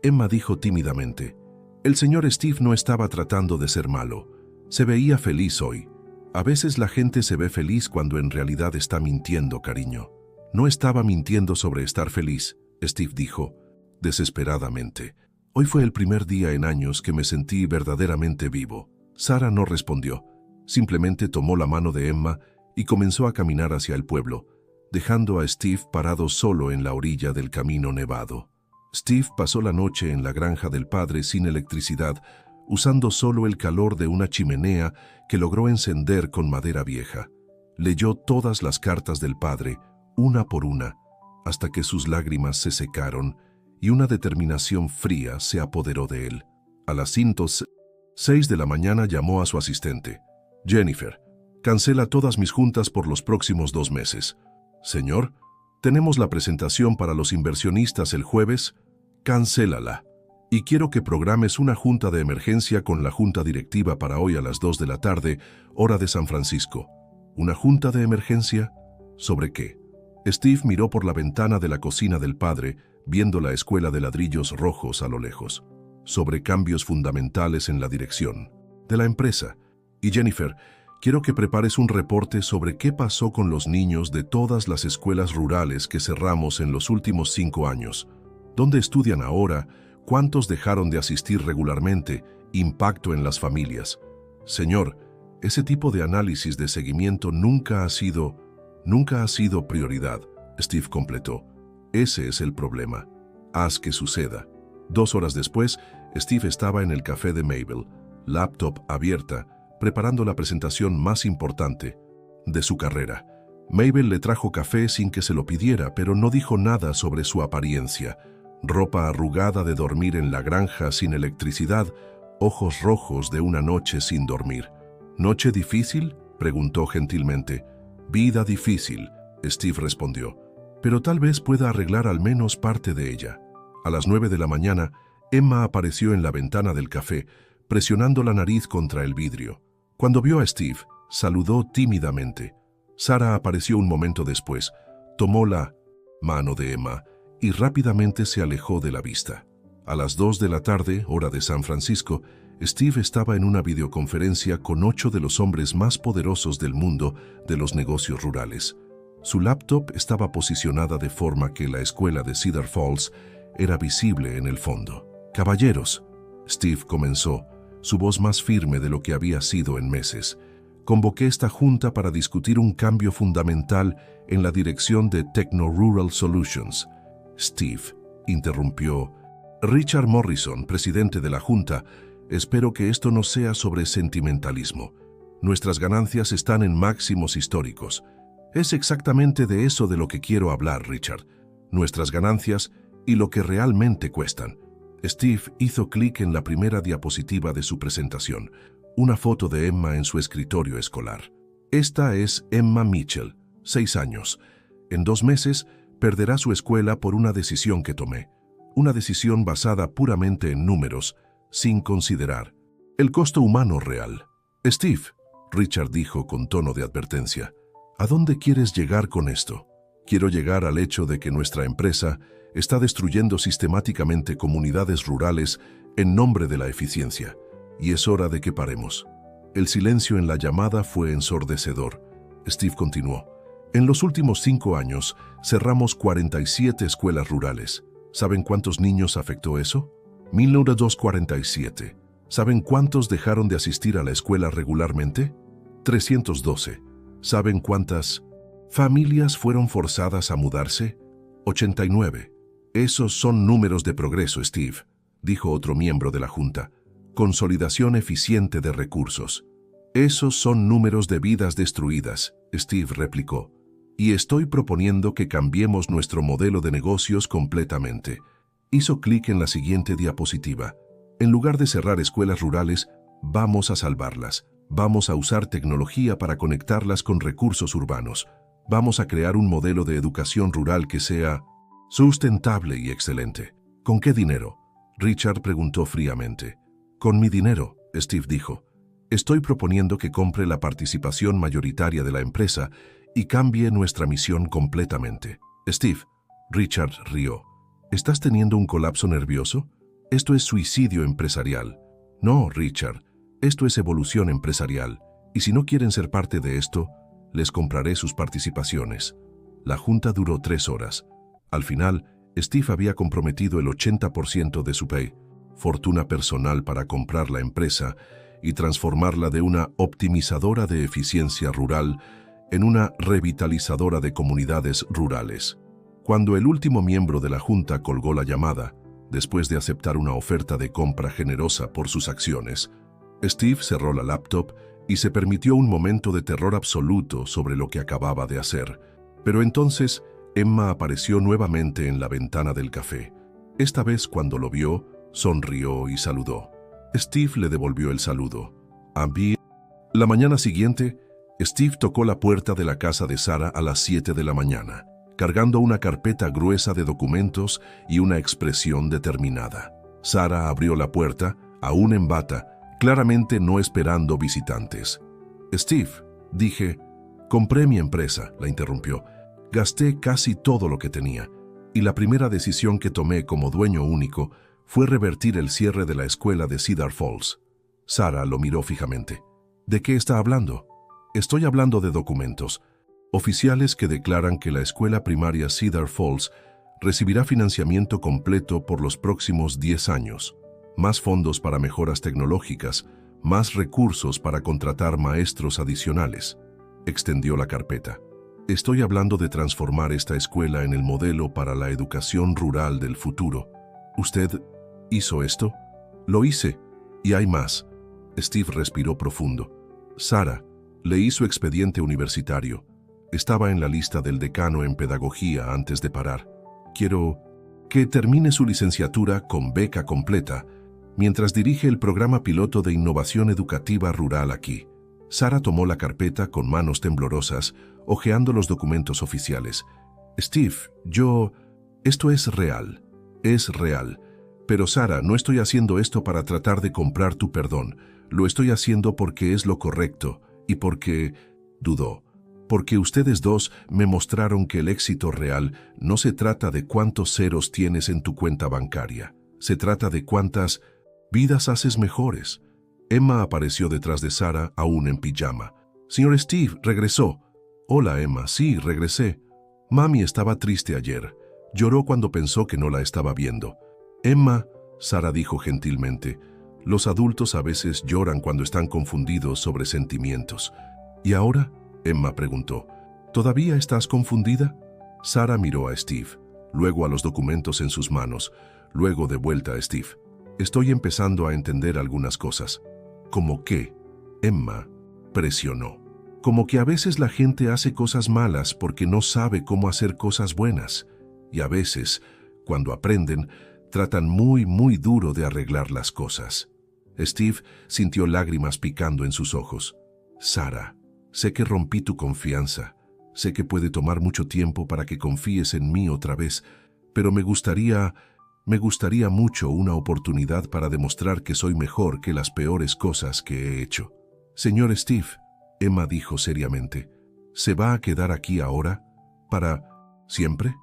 Emma dijo tímidamente. El señor Steve no estaba tratando de ser malo. Se veía feliz hoy. A veces la gente se ve feliz cuando en realidad está mintiendo, cariño. No estaba mintiendo sobre estar feliz, Steve dijo, desesperadamente. Hoy fue el primer día en años que me sentí verdaderamente vivo. Sara no respondió. Simplemente tomó la mano de Emma y comenzó a caminar hacia el pueblo, dejando a Steve parado solo en la orilla del camino nevado. Steve pasó la noche en la granja del padre sin electricidad, usando solo el calor de una chimenea que logró encender con madera vieja. Leyó todas las cartas del padre, una por una, hasta que sus lágrimas se secaron y una determinación fría se apoderó de él. A las 6 de la mañana llamó a su asistente. Jennifer, cancela todas mis juntas por los próximos 2 meses. Señor, tenemos la presentación para los inversionistas el jueves. Cancélala. Y quiero que programes una junta de emergencia con la junta directiva para hoy a las 2 de la tarde, hora de San Francisco. ¿Una junta de emergencia? ¿Sobre qué? Steve miró por la ventana de la cocina del padre, viendo la escuela de ladrillos rojos a lo lejos. Sobre cambios fundamentales en la dirección de la empresa. Y Jennifer, quiero que prepares un reporte sobre qué pasó con los niños de todas las escuelas rurales que cerramos en los últimos 5 años. ¿Dónde estudian ahora? ¿Cuántos dejaron de asistir regularmente? Impacto en las familias. Señor, ese tipo de análisis de seguimiento nunca ha sido prioridad, Steve completó. Ese es el problema. Haz que suceda. 2 horas después, Steve estaba en el café de Mabel, laptop abierta, preparando la presentación más importante de su carrera. Mabel le trajo café sin que se lo pidiera, pero no dijo nada sobre su apariencia. Ropa arrugada de dormir en la granja sin electricidad, ojos rojos de una noche sin dormir. ¿Noche difícil?, preguntó gentilmente. Vida difícil, Steve respondió, pero tal vez pueda arreglar al menos parte de ella. A las 9 de la mañana, Emma apareció en la ventana del café, presionando la nariz contra el vidrio. Cuando vio a Steve, saludó tímidamente. Sara apareció un momento después, tomó la mano de Emma y rápidamente se alejó de la vista. A las 2 de la tarde, hora de San Francisco, Steve estaba en una videoconferencia con 8 de los hombres más poderosos del mundo de los negocios rurales. Su laptop estaba posicionada de forma que la escuela de Cedar Falls era visible en el fondo. «Caballeros», Steve comenzó, su voz más firme de lo que había sido en meses. «Convoqué esta junta para discutir un cambio fundamental en la dirección de Techno Rural Solutions». Steve interrumpió. «Richard Morrison, presidente de la junta, espero que esto no sea sobre sentimentalismo. Nuestras ganancias están en máximos históricos. Es exactamente de eso de lo que quiero hablar, Richard. Nuestras ganancias y lo que realmente cuestan». Steve hizo clic en la primera diapositiva de su presentación, una foto de Emma en su escritorio escolar. Esta es Emma Mitchell, 6 años. En 2 meses perderá su escuela por una decisión que tomé. Una decisión basada puramente en números, sin considerar el costo humano real. «Steve», Richard dijo con tono de advertencia, «¿a dónde quieres llegar con esto?» «Quiero llegar al hecho de que nuestra empresa está destruyendo sistemáticamente comunidades rurales en nombre de la eficiencia, y es hora de que paremos». El silencio en la llamada fue ensordecedor. Steve continuó. «En los últimos 5 años cerramos 47 escuelas rurales. ¿Saben cuántos niños afectó eso? 1947. ¿Saben cuántos dejaron de asistir a la escuela regularmente? 312. ¿Saben cuántas familias fueron forzadas a mudarse? 89. Esos son números de progreso, Steve», dijo otro miembro de la junta. «Consolidación eficiente de recursos». «Esos son números de vidas destruidas», Steve replicó. «Y estoy proponiendo que cambiemos nuestro modelo de negocios completamente». Hizo clic en la siguiente diapositiva. «En lugar de cerrar escuelas rurales, vamos a salvarlas. Vamos a usar tecnología para conectarlas con recursos urbanos. Vamos a crear un modelo de educación rural que sea sustentable y excelente». «¿Con qué dinero?», Richard preguntó fríamente. «Con mi dinero», Steve dijo. «Estoy proponiendo que compre la participación mayoritaria de la empresa y cambie nuestra misión completamente». «Steve», Richard rió. ¿Estás teniendo un colapso nervioso? Esto es suicidio empresarial. No, Richard, esto es evolución empresarial. Y si no quieren ser parte de esto, les compraré sus participaciones. La junta duró 3 horas. Al final, Steve había comprometido el 80% de su pay, fortuna personal para comprar la empresa y transformarla de una optimizadora de eficiencia rural en una revitalizadora de comunidades rurales. Cuando el último miembro de la junta colgó la llamada, después de aceptar una oferta de compra generosa por sus acciones, Steve cerró la laptop y se permitió un momento de terror absoluto sobre lo que acababa de hacer. Pero entonces, Emma apareció nuevamente en la ventana del café. Esta vez, cuando lo vio, sonrió y saludó. Steve le devolvió el saludo. La mañana siguiente, Steve tocó la puerta de la casa de Sarah a las 7 de la mañana, cargando una carpeta gruesa de documentos y una expresión determinada. Sarah abrió la puerta, aún en bata, claramente no esperando visitantes. Steve, dije, compré mi empresa, la interrumpió. Gasté casi todo lo que tenía, y la primera decisión que tomé como dueño único fue revertir el cierre de la escuela de Cedar Falls. Sarah lo miró fijamente. ¿De qué está hablando? Estoy hablando de documentos oficiales que declaran que la escuela primaria Cedar Falls recibirá financiamiento completo por los próximos 10 años, más fondos para mejoras tecnológicas, más recursos para contratar maestros adicionales. Extendió la carpeta. Estoy hablando de transformar esta escuela en el modelo para la educación rural del futuro. ¿Usted hizo esto? Lo hice. Y hay más. Steve respiró profundo. Sarah, leí su expediente universitario. Estaba en la lista del decano en pedagogía antes de parar. Quiero que termine su licenciatura con beca completa mientras dirige el programa piloto de innovación educativa rural aquí. Sarah tomó la carpeta con manos temblorosas, hojeando los documentos oficiales. Steve, esto es real. Es real. Pero Sarah, no estoy haciendo esto para tratar de comprar tu perdón. Lo estoy haciendo porque es lo correcto y porque... dudó. Porque ustedes dos me mostraron que el éxito real no se trata de cuántos ceros tienes en tu cuenta bancaria. Se trata de cuántas vidas haces mejores. Emma apareció detrás de Sarah, aún en pijama. Señor Steve, regresó. Hola, Emma. Sí, regresé. Mami estaba triste ayer. Lloró cuando pensó que no la estaba viendo. Emma, Sarah dijo gentilmente, los adultos a veces lloran cuando están confundidos sobre sentimientos. ¿Y ahora? Emma preguntó. ¿Todavía estás confundida? Sarah miró a Steve, luego a los documentos en sus manos, luego de vuelta a Steve. Estoy empezando a entender algunas cosas. ¿Cómo qué? Emma presionó. Como que a veces la gente hace cosas malas porque no sabe cómo hacer cosas buenas. Y a veces, cuando aprenden, tratan muy duro de arreglar las cosas. Steve sintió lágrimas picando en sus ojos. Sarah, sé que rompí tu confianza. Sé que puede tomar mucho tiempo para que confíes en mí otra vez, pero me gustaría mucho una oportunidad para demostrar que soy mejor que las peores cosas que he hecho. Señor Steve, Emma dijo seriamente, ¿se va a quedar aquí ahora? ¿Para siempre?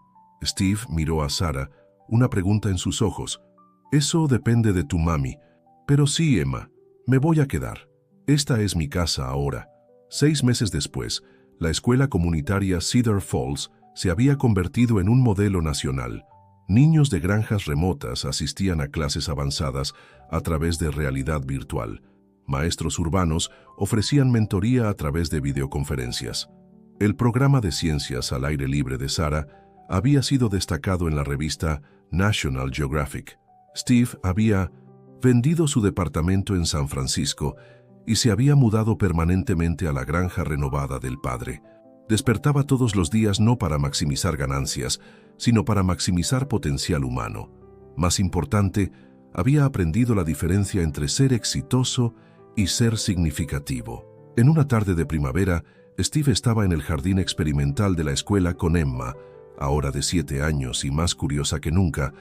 Steve miró a Sarah, una pregunta en sus ojos. Eso depende de tu mami. Pero sí, Emma, me voy a quedar. Esta es mi casa ahora. 6 meses después, la escuela comunitaria Cedar Falls se había convertido en un modelo nacional. Niños de granjas remotas asistían a clases avanzadas a través de realidad virtual. Maestros urbanos ofrecían mentoría a través de videoconferencias. El programa de ciencias al aire libre de Sarah había sido destacado en la revista National Geographic. Steve había vendido su departamento en San Francisco y se había mudado permanentemente a la granja renovada del padre. Despertaba todos los días no para maximizar ganancias, sino para maximizar potencial humano. Más importante, había aprendido la diferencia entre ser exitoso y ser significativo. En una tarde de primavera, Steve estaba en el jardín experimental de la escuela con Emma, ahora de 7 años y más curiosa que nunca,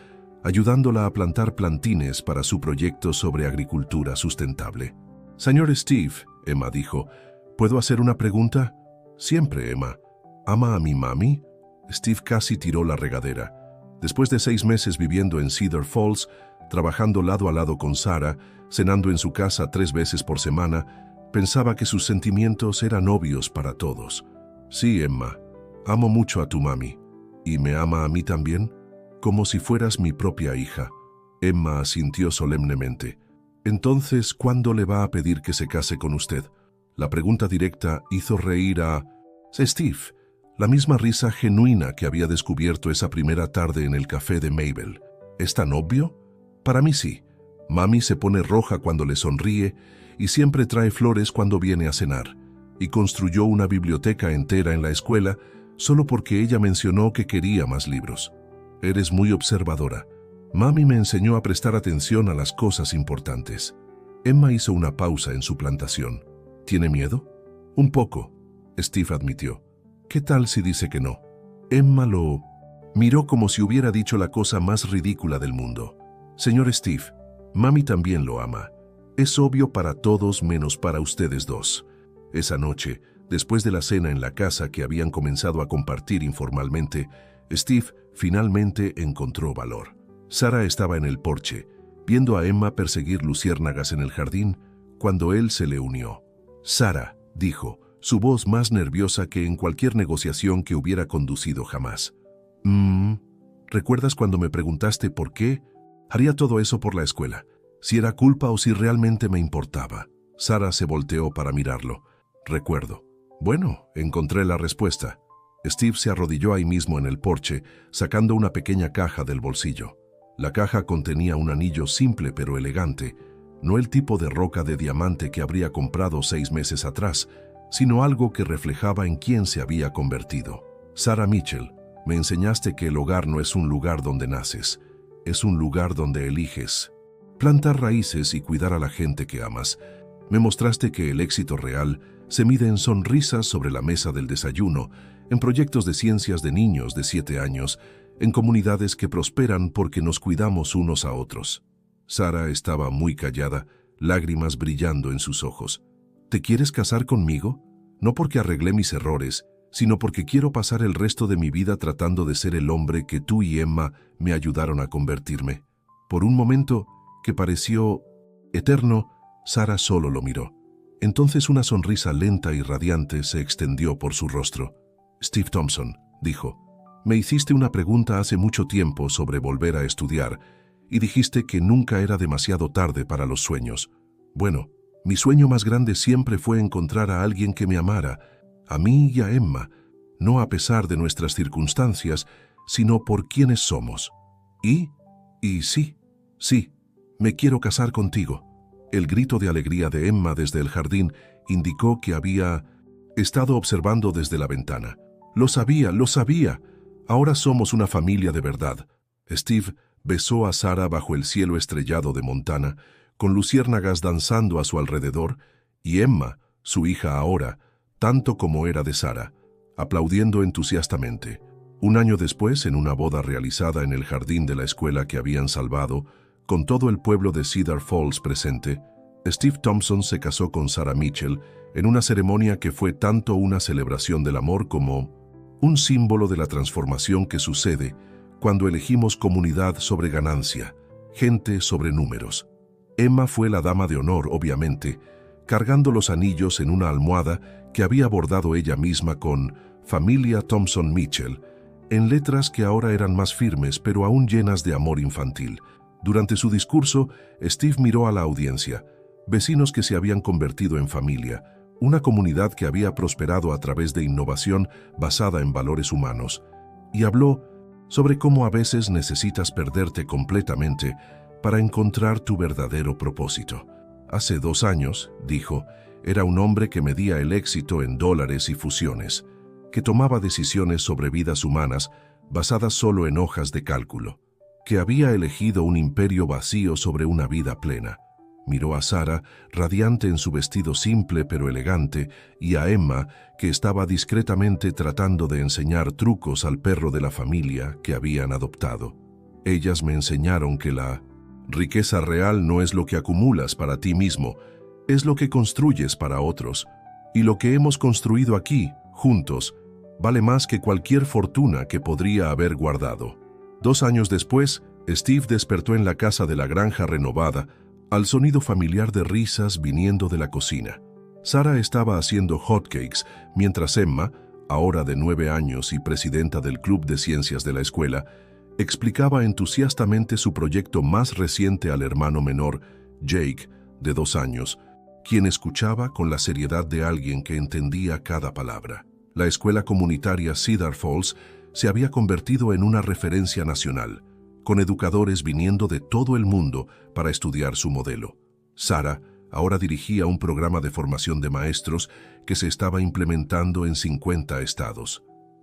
ayudándola a plantar plantines para su proyecto sobre agricultura sustentable. Señor Steve, Emma dijo, ¿puedo hacer una pregunta? Siempre, Emma. ¿Ama a mi mami? Steve casi tiró la regadera. Después de 6 meses viviendo en Cedar Falls, trabajando lado a lado con Sarah, cenando en su casa 3 veces por semana, pensaba que sus sentimientos eran obvios para todos. Sí, Emma, amo mucho a tu mami. ¿Y me ama a mí también? Como si fueras mi propia hija. Emma asintió solemnemente. Entonces, ¿cuándo le va a pedir que se case con usted? La pregunta directa hizo reír a Steve, la misma risa genuina que había descubierto esa primera tarde en el café de Mabel. ¿Es tan obvio? Para mí sí. Mami se pone roja cuando le sonríe y siempre trae flores cuando viene a cenar. Y construyó una biblioteca entera en la escuela solo porque ella mencionó que quería más libros. Eres muy observadora. Mami me enseñó a prestar atención a las cosas importantes. Emma hizo una pausa en su plantación. ¿Tiene miedo? Un poco, Steve admitió. ¿Qué tal si dice que no? Emma lo miró como si hubiera dicho la cosa más ridícula del mundo. Señor Steve, mami también lo ama. Es obvio para todos menos para ustedes dos. Esa noche, después de la cena en la casa que habían comenzado a compartir informalmente, Steve finalmente encontró valor. Sarah estaba en el porche, viendo a Emma perseguir luciérnagas en el jardín, cuando él se le unió. Sarah, dijo, su voz más nerviosa que en cualquier negociación que hubiera conducido jamás. ¿Recuerdas cuando me preguntaste por qué? Haría todo eso por la escuela, si era culpa o si realmente me importaba. Sarah se volteó para mirarlo. Recuerdo. Bueno, encontré la respuesta. Steve se arrodilló ahí mismo en el porche, sacando una pequeña caja del bolsillo. La caja contenía un anillo simple pero elegante, no el tipo de roca de diamante que habría comprado 6 meses atrás, sino algo que reflejaba en quién se había convertido. Sarah Mitchell, me enseñaste que el hogar no es un lugar donde naces, es un lugar donde eliges. Plantar raíces y cuidar a la gente que amas. Me mostraste que el éxito real se mide en sonrisas sobre la mesa del desayuno, en proyectos de ciencias de niños de 7 años, en comunidades que prosperan porque nos cuidamos unos a otros. Sarah estaba muy callada, lágrimas brillando en sus ojos. ¿Te quieres casar conmigo? No porque arreglé mis errores, sino porque quiero pasar el resto de mi vida tratando de ser el hombre que tú y Emma me ayudaron a convertirme. Por un momento, que pareció eterno, Sarah solo lo miró. Entonces una sonrisa lenta y radiante se extendió por su rostro. Steve Thompson, dijo, me hiciste una pregunta hace mucho tiempo sobre volver a estudiar y dijiste que nunca era demasiado tarde para los sueños. Bueno, mi sueño más grande siempre fue encontrar a alguien que me amara, a mí y a Emma, no a pesar de nuestras circunstancias, sino por quienes somos. Y sí, me quiero casar contigo. El grito de alegría de Emma desde el jardín indicó que había estado observando desde la ventana. Lo sabía. Ahora somos una familia de verdad. Steve besó a Sarah bajo el cielo estrellado de Montana, con luciérnagas danzando a su alrededor, y Emma, su hija ahora, tanto como era de Sarah, aplaudiendo entusiastamente. Un año después, en una boda realizada en el jardín de la escuela que habían salvado, con todo el pueblo de Cedar Falls presente, Steve Thompson se casó con Sarah Mitchell en una ceremonia que fue tanto una celebración del amor como un símbolo de la transformación que sucede cuando elegimos comunidad sobre ganancia, gente sobre números. Emma fue la dama de honor, obviamente, cargando los anillos en una almohada que había bordado ella misma con Familia Thompson Mitchell, en letras que ahora eran más firmes pero aún llenas de amor infantil. Durante su discurso, Steve miró a la audiencia, vecinos que se habían convertido en familia, una comunidad que había prosperado a través de innovación basada en valores humanos, y habló sobre cómo a veces necesitas perderte completamente para encontrar tu verdadero propósito. Hace 2 años, dijo, era un hombre que medía el éxito en dólares y fusiones, que tomaba decisiones sobre vidas humanas basadas solo en hojas de cálculo, que había elegido un imperio vacío sobre una vida plena. Miró a Sarah, radiante en su vestido simple pero elegante, y a Emma, que estaba discretamente tratando de enseñar trucos al perro de la familia que habían adoptado. Ellas me enseñaron que la riqueza real no es lo que acumulas para ti mismo, es lo que construyes para otros. Y lo que hemos construido aquí, juntos, vale más que cualquier fortuna que podría haber guardado. 2 años después, Steve despertó en la casa de la granja renovada al sonido familiar de risas viniendo de la cocina. Sarah estaba haciendo hotcakes, mientras Emma, ahora de 9 años y presidenta del club de ciencias de la escuela, explicaba entusiastamente su proyecto más reciente al hermano menor, Jake, de 2 años, quien escuchaba con la seriedad de alguien que entendía cada palabra. La escuela comunitaria Cedar Falls se había convertido en una referencia nacional, con educadores viniendo de todo el mundo para estudiar su modelo. Sarah ahora dirigía un programa de formación de maestros que se estaba implementando en 50 estados.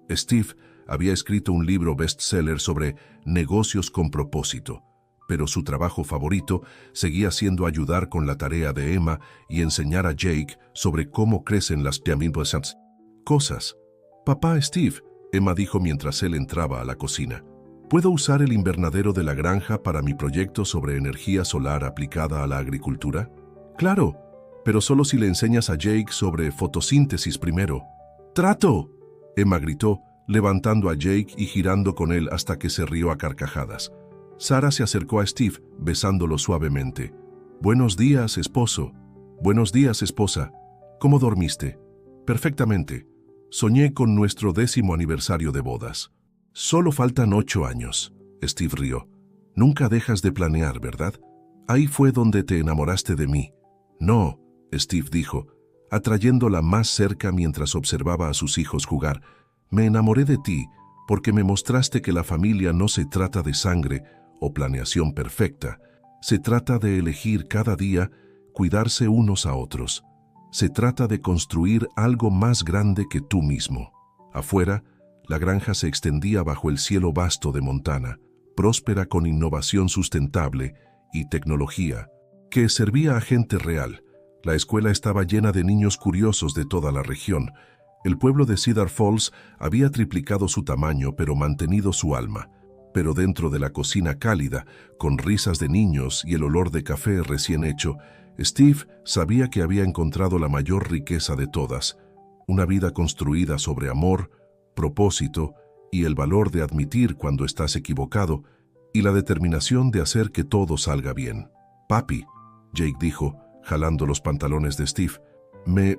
Steve había escrito un libro bestseller sobre negocios con propósito, pero su trabajo favorito seguía siendo ayudar con la tarea de Emma y enseñar a Jake sobre cómo crecen las cosas. «Papá, Steve», Emma dijo mientras él entraba a la cocina, ¿puedo usar el invernadero de la granja para mi proyecto sobre energía solar aplicada a la agricultura? Claro, pero solo si le enseñas a Jake sobre fotosíntesis primero. ¡Trato!, Emma gritó, levantando a Jake y girando con él hasta que se rió a carcajadas. Sarah se acercó a Steve, besándolo suavemente. «Buenos días, esposo». «Buenos días, esposa. ¿Cómo dormiste?» «Perfectamente. Soñé con nuestro 10º aniversario de bodas». «Solo faltan 8 años», Steve rió. «Nunca dejas de planear, ¿verdad? Ahí fue donde te enamoraste de mí». «No», Steve dijo, atrayéndola más cerca mientras observaba a sus hijos jugar. «Me enamoré de ti porque me mostraste que la familia no se trata de sangre o planeación perfecta. Se trata de elegir cada día cuidarse unos a otros. Se trata de construir algo más grande que tú mismo». Afuera, la granja se extendía bajo el cielo vasto de Montana, próspera con innovación sustentable y tecnología que servía a gente real. La escuela estaba llena de niños curiosos de toda la región. El pueblo de Cedar Falls había triplicado su tamaño pero mantenido su alma. Pero dentro de la cocina cálida, con risas de niños y el olor de café recién hecho, Steve sabía que había encontrado la mayor riqueza de todas, una vida construida sobre amor, propósito y el valor de admitir cuando estás equivocado y la determinación de hacer que todo salga bien. «Papi», Jake dijo, jalando los pantalones de Steve, «¿me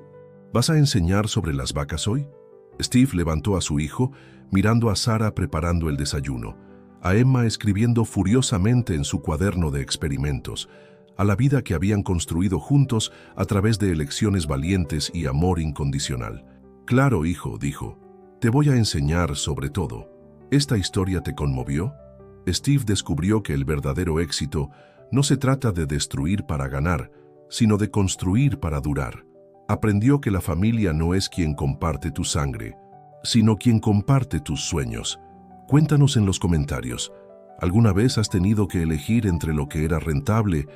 vas a enseñar sobre las vacas hoy?» Steve levantó a su hijo, mirando a Sarah preparando el desayuno, a Emma escribiendo furiosamente en su cuaderno de experimentos, a la vida que habían construido juntos a través de elecciones valientes y amor incondicional. «Claro, hijo», dijo, «te voy a enseñar sobre todo». ¿Esta historia te conmovió? Steve descubrió que el verdadero éxito no se trata de destruir para ganar, sino de construir para durar. Aprendió que la familia no es quien comparte tu sangre, sino quien comparte tus sueños. Cuéntanos en los comentarios, ¿alguna vez has tenido que elegir entre lo que era rentable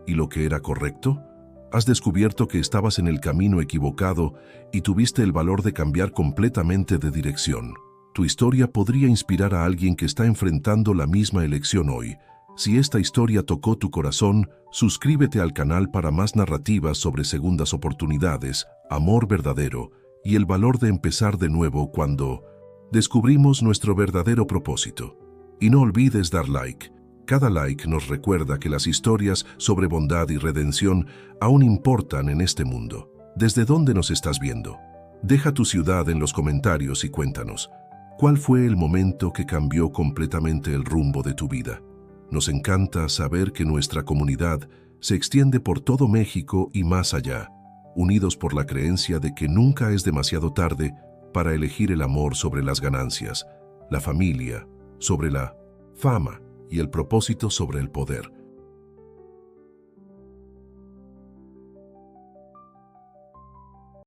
y lo que era correcto? ¿Has descubierto que estabas en el camino equivocado y tuviste el valor de cambiar completamente de dirección? Tu historia podría inspirar a alguien que está enfrentando la misma elección hoy. Si esta historia tocó tu corazón, suscríbete al canal para más narrativas sobre segundas oportunidades, amor verdadero y el valor de empezar de nuevo cuando descubrimos nuestro verdadero propósito. Y no olvides dar like. Cada like nos recuerda que las historias sobre bondad y redención aún importan en este mundo. ¿Desde dónde nos estás viendo? Deja tu ciudad en los comentarios y cuéntanos, ¿cuál fue el momento que cambió completamente el rumbo de tu vida? Nos encanta saber que nuestra comunidad se extiende por todo México y más allá, unidos por la creencia de que nunca es demasiado tarde para elegir el amor sobre las ganancias, la familia sobre la fama y el propósito sobre el poder.